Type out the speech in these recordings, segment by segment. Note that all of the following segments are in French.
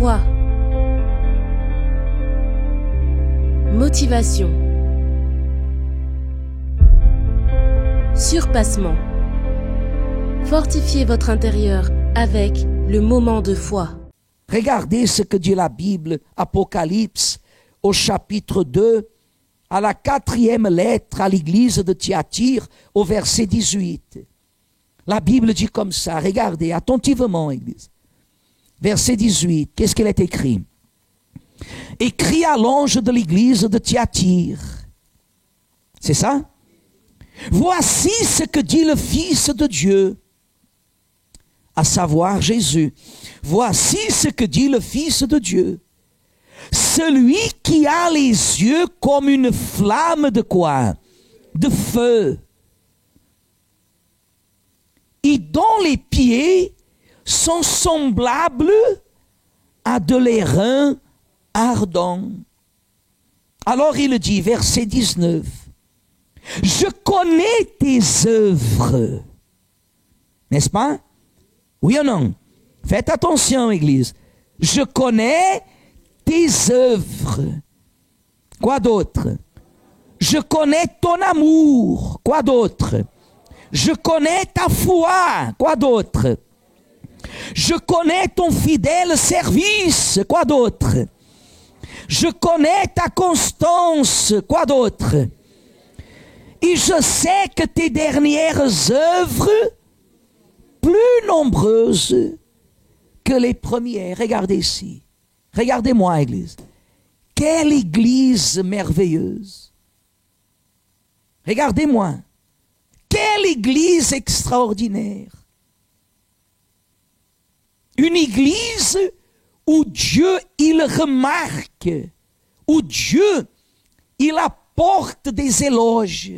Foi. Motivation. Surpassement. Fortifiez votre intérieur avec le moment de foi. Regardez ce que dit la Bible, Apocalypse, au chapitre 2, à la 4e lettre à l'église de Thyatire, au verset 18. La Bible dit comme ça, regardez attentivement, église. Verset 18, qu'est-ce qu'il est écrit? Écrit à l'ange de l'église de Thyatire. C'est ça? Voici ce que dit le Fils de Dieu, à savoir Jésus. Voici ce que dit le Fils de Dieu. Celui qui a les yeux comme une flamme de quoi? De feu. Et dont les pieds sont semblables à de l'airain ardent. Alors il dit, verset 19, je connais tes œuvres. N'est-ce pas? Oui ou non? Faites attention, Église. Je connais tes œuvres. Quoi d'autre? Je connais ton amour. Quoi d'autre? Je connais ta foi. Quoi d'autre? Je connais ton fidèle service. Quoi d'autre? Je connais ta constance. Quoi d'autre? Et je sais que tes dernières œuvres, plus nombreuses que les premières. Regardez ici. Regardez-moi, Église. Quelle Église merveilleuse. Regardez-moi. Quelle Église extraordinaire. Une Église où Dieu, il remarque, où Dieu, il apporte des éloges.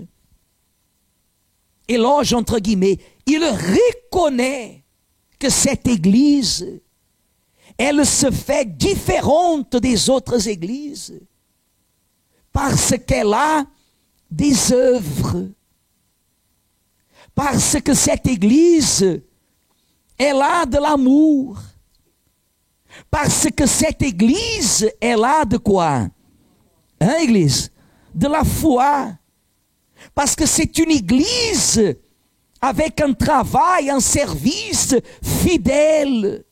Éloges entre guillemets. Il reconnaît que cette Église, elle se fait différente des autres églises parce qu'elle a des œuvres. Parce que cette Église, elle a de l'amour. Parce que cette Église, elle a de quoi? Hein, Église? De la foi. Parce que c'est une Église avec un travail, un service fidèle,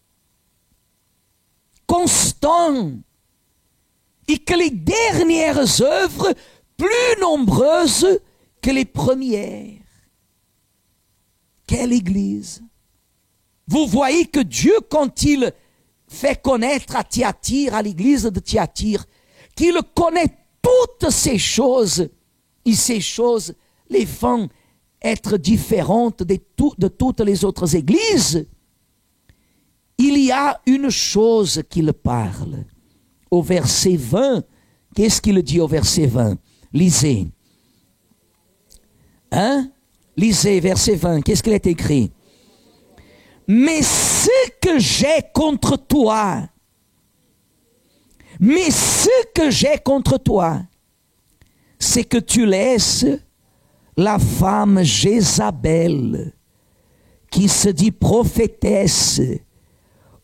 constant, et que les dernières œuvres plus nombreuses que les premières. Quelle Église! Vous voyez que Dieu, quand il fait connaître à Thyatire, à l'église de Thyatire, qu'il connaît toutes ces choses, et ces choses les font être différentes de toutes les autres églises, il y a une chose qu'il parle. Au verset 20, qu'est-ce qu'il dit au verset 20? Lisez. Hein? Lisez, verset 20, qu'est-ce qu'il est écrit? Mais ce que j'ai contre toi, c'est que tu laisses la femme Jézabel, qui se dit prophétesse,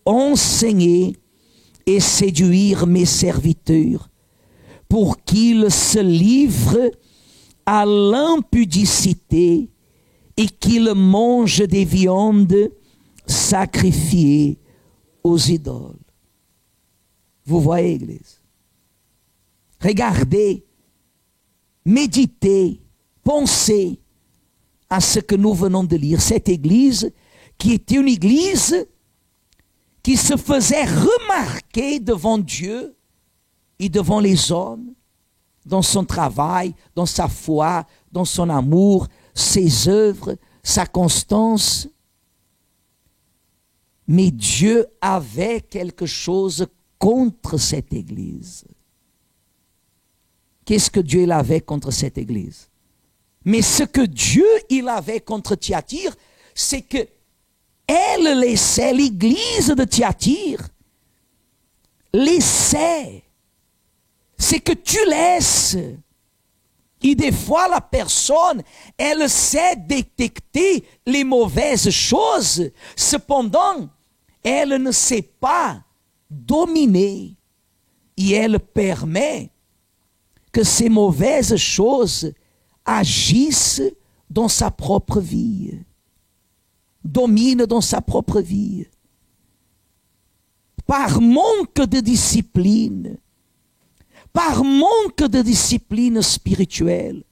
enseigner et séduire mes serviteurs, pour qu'ils se livrent à l'impudicité et qu'ils mangent des viandes sacrifiées aux idoles. Vous voyez, Église? Regardez, méditez, pensez à ce que nous venons de lire. Cette Église, qui était une Église qui se faisait remarquer devant Dieu et devant les hommes, dans son travail, dans sa foi, dans son amour, ses œuvres, sa constance. Mais Dieu avait quelque chose contre cette Église. Qu'est-ce que Dieu avait contre cette Église? Mais ce que Dieu il avait contre Thyatire, c'est que elle laissait, l'église de Thyatire laissait. C'est que tu laisses. Et des fois, la personne, elle sait détecter les mauvaises choses. Cependant, elle ne sait pas dominer et elle permet que ces mauvaises choses agissent dans sa propre vie, dominent dans sa propre vie. Par manque de discipline spirituelle.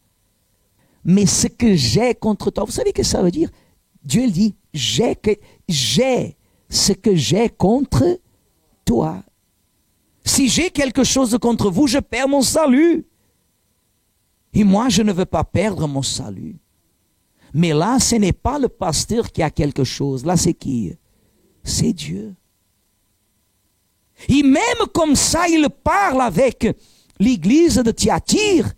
Mais ce que j'ai contre toi, vous savez ce que ça veut dire? Dieu dit, j'ai ce que j'ai contre toi. Si j'ai quelque chose contre vous, je perds mon salut. Et moi, je ne veux pas perdre mon salut. Mais là, ce n'est pas le pasteur qui a quelque chose. Là, c'est qui? C'est Dieu. Et même comme ça, il parle avec l'église de Thyatire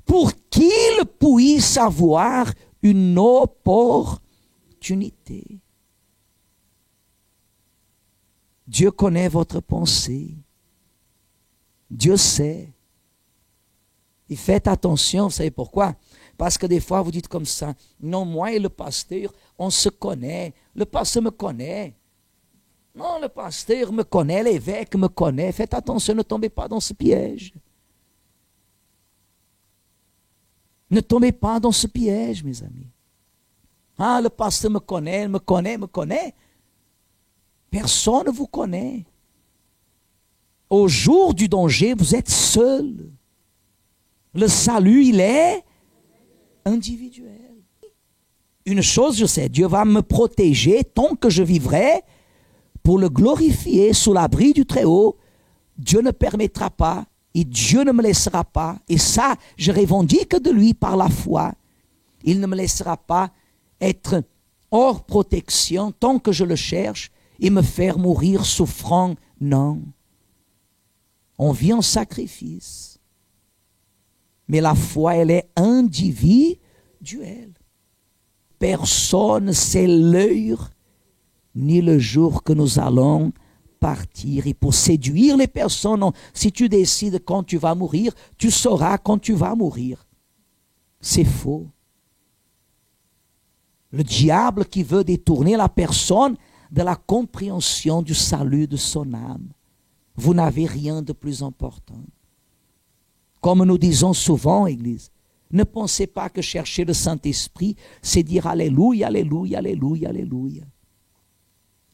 pour qu'il puisse avoir une opportunité. Dieu connaît votre pensée. Dieu sait. Et faites attention, vous savez pourquoi? Parce que des fois, vous dites comme ça, non, moi et le pasteur, on se connaît. Le pasteur me connaît. Non, le pasteur me connaît, l'évêque me connaît. Faites attention, ne tombez pas dans ce piège. Ne tombez pas dans ce piège, mes amis. Ah, le pasteur me connaît. Personne ne vous connaît. Au jour du danger, vous êtes seul. Le salut, il est individuel. Une chose, je sais, Dieu va me protéger tant que je vivrai pour le glorifier sous l'abri du Très-Haut. Dieu ne permettra pas et Dieu ne me laissera pas. Et ça, je revendique de lui par la foi. Il ne me laissera pas être hors protection tant que je le cherche et me faire mourir souffrant. Non. On vit en sacrifice. Mais la foi, elle est individuelle. Personne ne sait l'heure ni le jour que nous allons partir. Et pour séduire les personnes, si tu décides quand tu vas mourir, tu sauras quand tu vas mourir. C'est faux. Le diable qui veut détourner la personne de la compréhension du salut de son âme. Vous n'avez rien de plus important. Comme nous disons souvent, Église, ne pensez pas que chercher le Saint-Esprit, c'est dire Alléluia, Alléluia, Alléluia, Alléluia.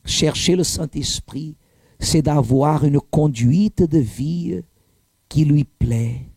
Chercher le Saint-Esprit, c'est d'avoir une conduite de vie qui lui plaît.